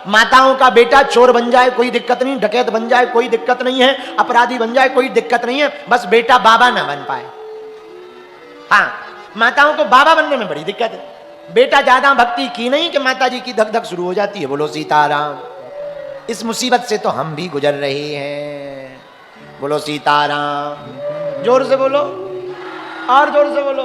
माताओं का बेटा चोर बन जाए कोई दिक्कत नहीं, डकैत बन जाए कोई दिक्कत नहीं है, अपराधी बन जाए कोई दिक्कत नहीं है, बस बेटा बाबा ना बन पाए। हाँ, माताओं को बाबा बनने में बड़ी दिक्कत है। बेटा ज्यादा भक्ति की नहीं कि माता जी की धक धक शुरू हो जाती है। बोलो सीताराम। इस मुसीबत से तो हम भी गुजर रहे हैं। बोलो सीताराम। जोर से बोलो, और जोर से बोलो।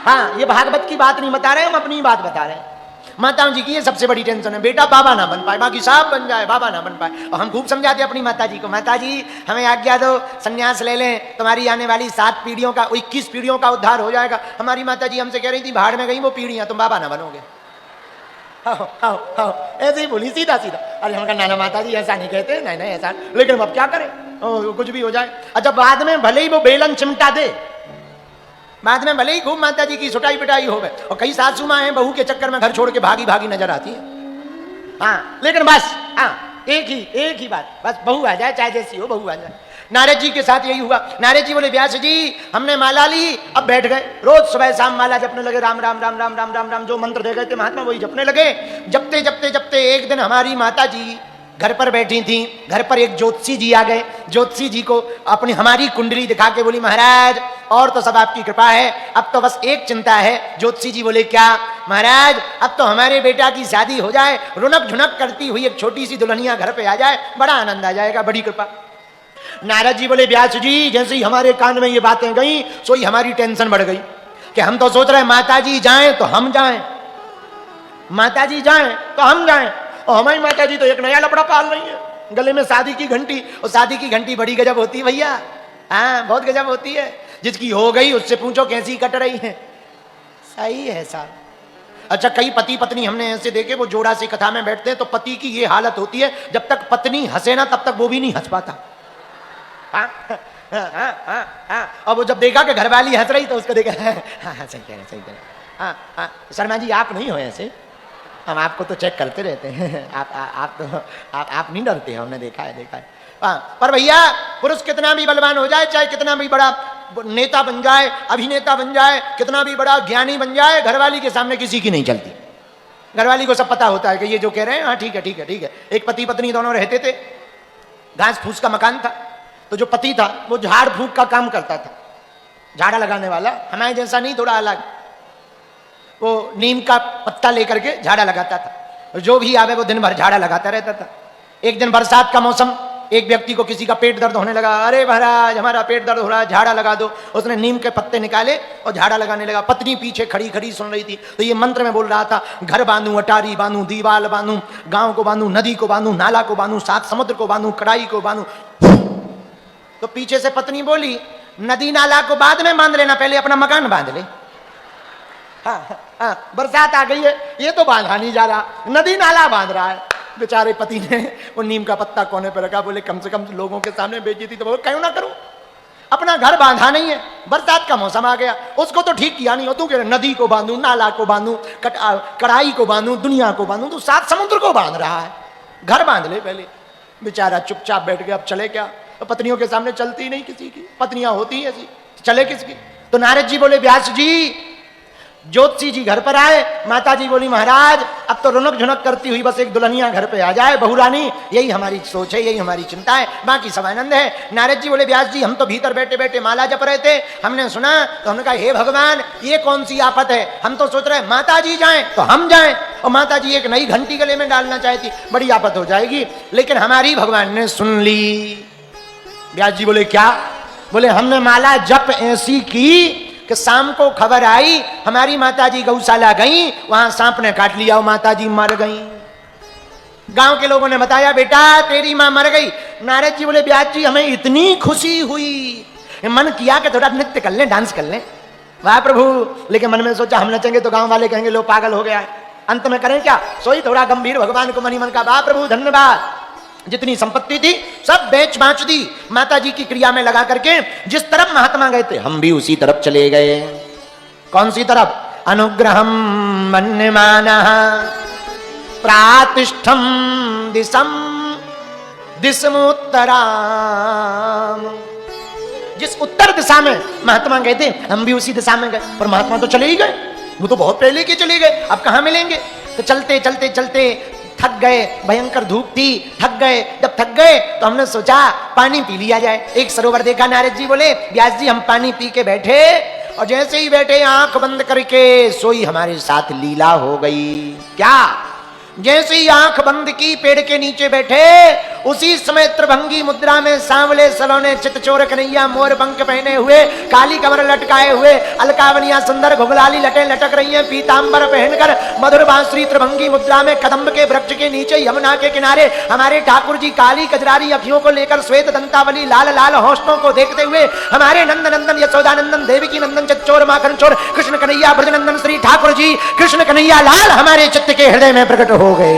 हाँ, ये भागवत की बात नहीं बता रहे, हम अपनी बात बता रहे हैं। माताओं जी की ये सबसे बड़ी टेंशन है, बेटा बाबा ना बन पाए, बाकी सब बन जाए, बाबा ना बन पाए। और हम खूब समझाते अपनी माता जी को, माता जी हमें आज्ञा दो, संन्यास ले लें, तुम्हारी आने वाली 7 पीढ़ियों का 21 पीढ़ियों का उद्धार हो जाएगा। हमारी माता जी हमसे कह रही थी, भाड़ में गई वो पीढ़ियां, तुम बाबा ना बनोगे। आओ आओ आओ, ऐसे ही बोली सीधा सीधा। अरे हम कहा नाना माता जी ऐसा नहीं कहते, नहीं नहीं ऐसा, लेकिन अब क्या करें, कुछ भी हो जाए। अच्छा, बाद में भले ही वो बेलन चिमटा दे, बाद में भले ही खूब माता जी की सुटाई पिटाई हो गए, और कई सासू माँ हैं बहू के चक्कर में घर छोड़ के भागी भागी नजर आती है। हाँ, लेकिन बस हाँ, एक ही बात, बस बहू आ जाए, चाहे जैसी हो बहू आ जाए। नारद जी के साथ यही हुआ। नारद जी बोले, व्यास जी हमने माला ली, अब बैठ गए, रोज सुबह शाम माला जपने लगे, राम राम राम राम राम राम राम, जो मंत्र दे गए थे महात्मा वही जपने लगे। जपते जपते जपते एक दिन हमारी माता जी घर पर बैठी थी, घर पर एक ज्योतिषी जी आ गए। ज्योतिषी जी को अपनी हमारी कुंडली दिखा के बोली, महाराज और तो सब आपकी कृपा है, अब तो बस एक चिंता है। ज्योतिषी जी बोले, क्या? महाराज अब तो हमारे बेटा की शादी हो जाए, रुनक झुनक करती हुई एक छोटी सी दुल्हनिया घर पे आ जाए, बड़ा आनंद आ जाएगा, बड़ी कृपा। नारद जी बोले, व्यास जी जैसे ही हमारे कान में ये बातें गई, सोई हमारी टेंशन बढ़ गई कि हम तो सोच रहे हैं माता जी जाएं तो हम जाएं, माता जी जाएं तो हम जाएं, और हमारी माता जी तो एक नया लपड़ा पाल रही है, गले में शादी की घंटी। और शादी की घंटी बड़ी गजब होती है भैया, हाँ बहुत गजब होती है। जिसकी हो गई उससे पूछो कैसी कट रही है। सही है साहब। अच्छा, कई पति पत्नी हमने ऐसे देखे, वो जोड़ा से कथा में बैठते हैं तो पति की ये हालत होती है, जब तक पत्नी हंसे ना तब तक वो भी नहीं हंस पाता। हाँ हाँ हाँ हाँ हाँ, और वो जब देखा कि घरवाली हंस रही तो उसको देखा, हाँ हाँ सही कह रहे, सही कह रहे। हाँ हाँ, शर्मा जी आप नहीं हो ऐसे, हम आपको तो चेक करते रहते हैं। आप नहीं डरते हो, हमने देखा है। हाँ, पर भैया पुरुष कितना भी बलवान हो जाए, चाहे कितना भी बड़ा नेता बन जाए, अभिनेता बन जाए, कितना भी बड़ा ज्ञानी बन जाए, घरवाली के सामने किसी की नहीं चलती। घरवाली को सब पता होता है कि ये जो कह रहे हैं हाँ ठीक है ठीक है ठीक है। एक पति पत्नी दोनों रहते थे, घास फूस का मकान था, तो जो पति था वो झाड़ फूक का काम करता था, झाड़ा लगाने वाला, हमारे जैसा नहीं, थोड़ा अलग। वो नीम का पत्ता लेकर के झाड़ा लगाता था, जो भी आवे वो दिन भर झाड़ा लगाता रहता था। एक दिन बरसात का मौसम, एक व्यक्ति को किसी का पेट दर्द होने लगा, अरे महाराज हमारा पेट दर्द हो रहा है, झाड़ा लगा दो। उसने नीम के पत्ते निकाले और झाड़ा लगाने लगा। पत्नी पीछे खड़ी खड़ी सुन रही थी, तो ये मंत्र में बोल रहा था, घर बांधू, अटारी बांधू, दीवाल बांधू, गांव को बांधू, नदी को बांधू, नाला को बांधू, 7 समुद्र को बांधू, कड़ाई को बांधू। तो पीछे से पत्नी बोली, नदी नाला को बाद में बांध लेना, पहले अपना मकान बांध ले। हाँ हाँ, बरसात आ गई है, ये तो बांधा नहीं जा रहा, नदी नाला बांध रहा है। बेचारे पति ने वो नीम का पत्ता कोने पर रखा, बोले कम से कम लोगों के सामने बेइज्जती तो बोले क्यों ना करूं, अपना घर बांधा नहीं है, बरसात का मौसम आ गया, उसको तो ठीक किया नहीं हो, तू कह रहे नदी को बांधू, नाला को बांधू, कड़ाई को बांधू, दुनिया को बांधू, तो 7 समुद्र को बांध रहा है, घर बांध ले पहले। बेचारा चुपचाप बैठ गया, अब चले क्या, तो पत्नियों के सामने चलती नहीं किसी की, पत्नियां होती हैं ऐसी, चले किसकी। तो नारद जी बोले, व्यास जी ज्योतिषी जी घर पर आए, माता जी बोली, महाराज अब तो रुनक झुनक करती हुई बस एक दुल्हनिया घर पे आ जाए, बहुरानी, यही हमारी सोच है, यही हमारी चिंता है, बाकी सब आनंद है। नारद जी बोले, व्यास जी हम तो भीतर बैठे बैठे माला जप रहे थे, हमने सुना तो हमने कहा हे भगवान ये कौन सी आफत है, हम तो सोच रहे माता जी जाएं तो हम जाएं, और माता जी एक नई घंटी गले में डालना चाहती, बड़ी आफत हो जाएगी, लेकिन हमारी भगवान ने सुन ली। व्यास जी बोले, क्या? बोले हमने माला जप ऐसी की कि शाम को खबर आई हमारी माताजी गौशाला गई, वहां सांप ने काट लिया और माताजी मर गई। गांव के लोगों ने बताया, बेटा तेरी मां मर गई। नारद जी बोले, व्यास जी हमें इतनी खुशी हुई, मन किया कि थोड़ा नृत्य कर लें, डांस कर लें, वाह प्रभु, लेकिन मन में सोचा हम नचेंगे तो गांव वाले कहेंगे लो पागल हो गया है, अंत में करें क्या, सोई थोड़ा गंभीर भगवान को मनी मन का, वाह प्रभु धन्यवाद। जितनी संपत्ति थी सब बेच बांच दी, माता जी की क्रिया में लगा करके जिस तरफ महात्मा गए थे हम भी उसी तरफ चले गए। कौन सी तरफ? अनुग्रहम मन्यमानः प्रातिष्ठम दिशम दिशमुत्तराम। जिस उत्तर दिशा में महात्मा गए थे हम भी उसी दिशा में गए, पर महात्मा तो चले ही गए, वो तो बहुत पहले के चले गए, अब कहां मिलेंगे। तो चलते चलते चलते थक गए, भयंकर धूप थी, थक गए। जब थक गए तो हमने सोचा पानी पी लिया जाए। एक सरोवर देखा, नारद जी बोले व्यास जी हम पानी पी के बैठे, और जैसे ही बैठे आंख बंद करके सोई हमारे साथ लीला हो गई। क्या? जैसे ही आंख बंद की, पेड़ के नीचे बैठे, उसी समय त्रिभंगी मुद्रा में सांवले सलोने चितचोर कन्हैया मोर पंख पहने हुए, काली कमर लटकाए हुए, अलकावनिया सुंदर घुंघलाली लटे लटक रही हैं, पीतांबर पहनकर मधुर बांसुरी त्रिभंगी मुद्रा में कदम्ब के वृक्ष के नीचे यमुना के किनारे हमारे ठाकुर जी काली कजरारी अखियों को लेकर श्वेत दंतावली लाल लाल होंठों को देखते हुए हमारे नंद नंदन यशोदानंदन देवकी नंदन चितचोर माखन चोर कृष्ण कन्हैया ब्रजनंदन श्री ठाकुर जी कृष्ण कन्हैया लाल हमारे चित्त के हृदय में प्रकट हो गए।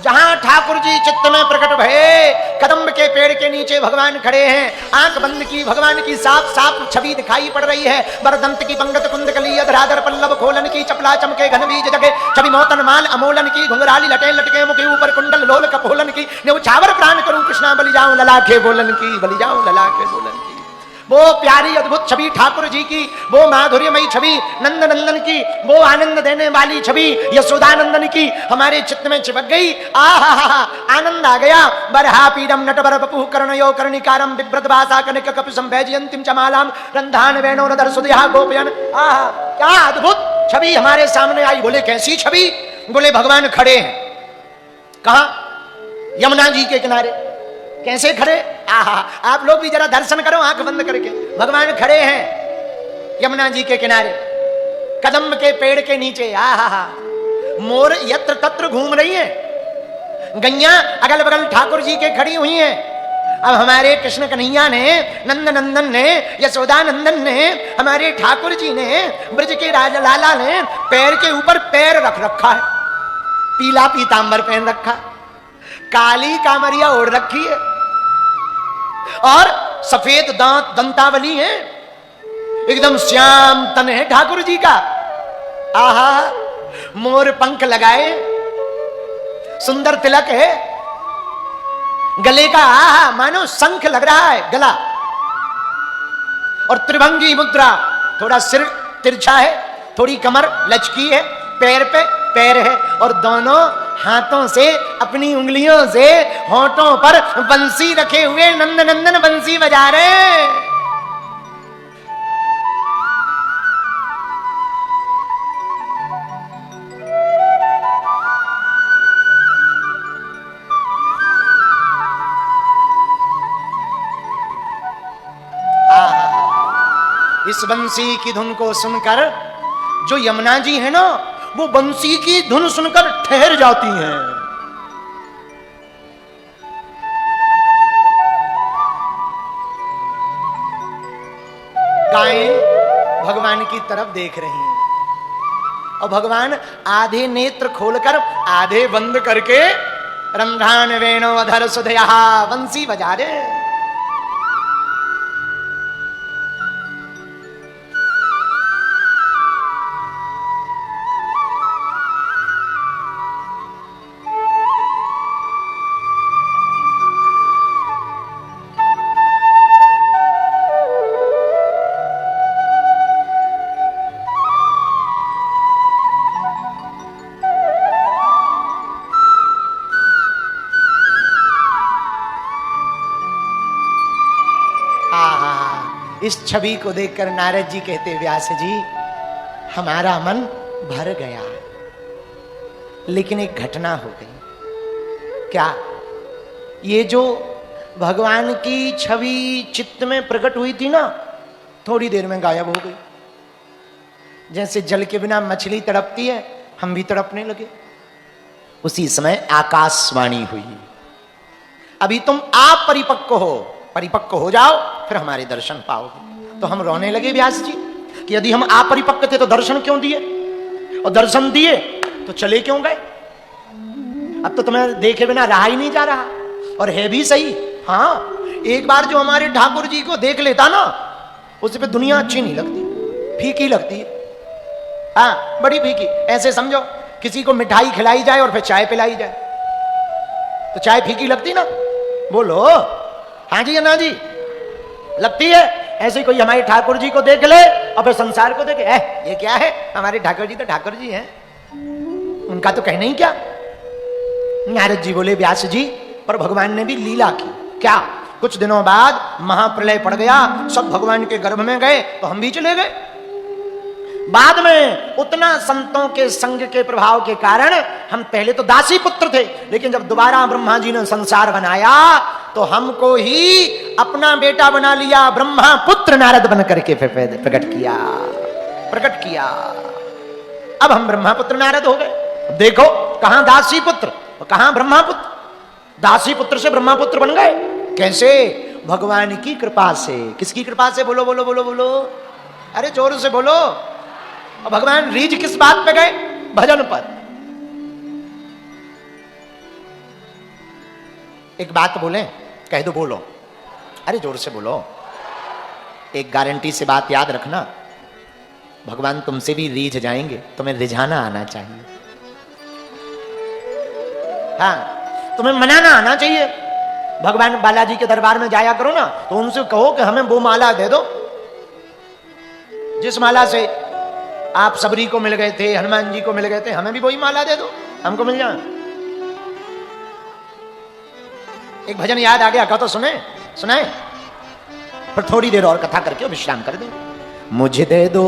जहां ठाकुर जी चित्त में प्रकट भये, कदम्ब के पेड़ के नीचे भगवान खड़े हैं, आंख बंद की, भगवान की साफ साफ छवि दिखाई पड़ रही है। बरदंत की पंगत कुंद कली अधराधर पल्लव खोलन की, चपला चमके घन बीज जगे छवि मोतन माल अमोलन की, घुंघराली लटे लटके मुखे ऊपर कुंडल लोल कपोलन की, न्यौछावर प्राण करूं कृष्णा बलि जाऊं ललाखे बोलन की, बलि जाऊं ललाखे बोलन की। वो प्यारी अद्भुत छवि ठाकुर जी की, वो माधुर्यमयी छवि नंद नंदन की, वो आनंद देने वाली छवि यशोदानंदन की हमारे चित्त में चिपक गई। आहा आनंद आ गया। बरहा पीडम नटवर बपु कर्णयो कर्णिकारम बिभ्रत भाषा कनक कपि संभैजयंतीम चमालाम रंधान वेणो नदर सुदया गोपयन। आहा क्या अद्भुत छवि हमारे सामने आई। बोले कैसी छवि? बोले भगवान खड़े हैं। कहां? यमुना जी के किनारे। कैसे खड़े? आहा आप लोग भी जरा दर्शन करो आंख बंद करके। भगवान खड़े हैं यमुना जी के किनारे, कदम्ब के पेड़ के नीचे। आहा मोर यत्र तत्र घूम रही है, गैया अगल बगल ठाकुर जी के खड़ी हुई हैं। अब हमारे कृष्ण कन्हैया ने, नंद नंदन ने, यशोदानंदन ने, हमारे ठाकुर जी ने, ब्रज के राजा लाला ने पैर के ऊपर पैर रख रखा है, पीला पीतांबर पहन रखा, काली कामरिया ओढ़ रखी है और सफेद दांत दंतावली है, एकदम श्याम तन है ठाकुर जी का। आहा मोर पंख लगाए, सुंदर तिलक है, गले का आहा मानो शंख लग रहा है गला, और त्रिभंगी मुद्रा, थोड़ा सिर तिरछा है, थोड़ी कमर लचकी है, पैर पे पैर है, और दोनों हाथों से अपनी उंगलियों से होठों पर बंसी रखे हुए नंद नंदन बंसी बजा रहे। इस बंसी की धुन को सुनकर जो यमुना जी है ना, वो बंसी की धुन सुनकर ठहर जाती हैं। गायें भगवान की तरफ देख रही हैं और भगवान आधे नेत्र खोलकर आधे बंद करके रंध्रान वेणो अधर सुधया बंसी बजा रहे। इस छवि को देखकर नारद जी कहते, व्यास जी हमारा मन भर गया, लेकिन एक घटना हो गई। क्या? ये जो भगवान की छवि चित्त में प्रकट हुई थी ना, थोड़ी देर में गायब हो गई। जैसे जल के बिना मछली तड़पती है, हम भी तड़पने लगे। उसी समय आकाशवाणी हुई, अभी तुम आप परिपक्व हो, परिपक्व हो जाओ फिर हमारे दर्शन पाओगे। तो हम रोने लगे व्यास जी कि यदि हम अपरिपक्व थे तो दर्शन क्यों दिए, और दर्शन दिए तो चले क्यों गए। अब तो तुम्हें देखे बिना रहा ही नहीं जा रहा। और है भी सही। हाँ, एक बार जो हमारे ठाकुर जी को देख लेता ना, उस पे दुनिया अच्छी नहीं लगती, फीकी लगती है। हाँ, बड़ी फीकी। ऐसे समझो किसी को मिठाई खिलाई जाए और फिर चाय पिलाई जाए तो चाय फीकी लगती ना। बोलो हाँ जी अन्ना जी, लगती है। ऐसे कोई हमारे ठाकुर जी को देख ले और फिर संसार को देखे, ये क्या है, हमारे ठाकुर जी तो ठाकुर जी हैं, उनका तो कहना ही क्या। नारद जी बोले व्यास जी, पर भगवान ने भी लीला की। क्या? कुछ दिनों बाद महाप्रलय पड़ गया, सब भगवान के गर्भ में गए, तो हम भी चले गए। बाद में उतना संतों के संग के प्रभाव के कारण हम पहले तो दासी पुत्र थे, लेकिन जब दोबारा ब्रह्मा जी ने संसार बनाया तो हमको ही अपना बेटा बना लिया, ब्रह्मा पुत्र नारद बन करके प्रकट किया। अब हम ब्रह्मा पुत्र नारद हो गए। देखो, कहां दासी पुत्र और कहां ब्रह्मा पुत्र। दासी पुत्र से ब्रह्मा पुत्र बन गए। कैसे? भगवान की कृपा से। किसकी कृपा से? बोलो बोलो बोलो बोलो, अरे जोर से बोलो। और भगवान रीझ किस बात पे गए? भजन पर। एक बात बोले, कह दो, बोलो, अरे जोर से बोलो। एक गारंटी से बात याद रखना, भगवान तुमसे भी रीझ जाएंगे, तुम्हें रिझाना आना चाहिए। हाँ, तुम्हें मनाना आना चाहिए। भगवान बालाजी के दरबार में जाया करो ना, तो उनसे कहो कि हमें वो माला दे दो जिस माला से आप सबरी को मिल गए थे, हनुमान जी को मिल गए थे, हमें भी वही माला दे दो, हमको मिल जाए। एक भजन याद आ गया, कहो तो सुनाए, पर थोड़ी देर और कथा करके विश्राम कर दें। मुझे दे दो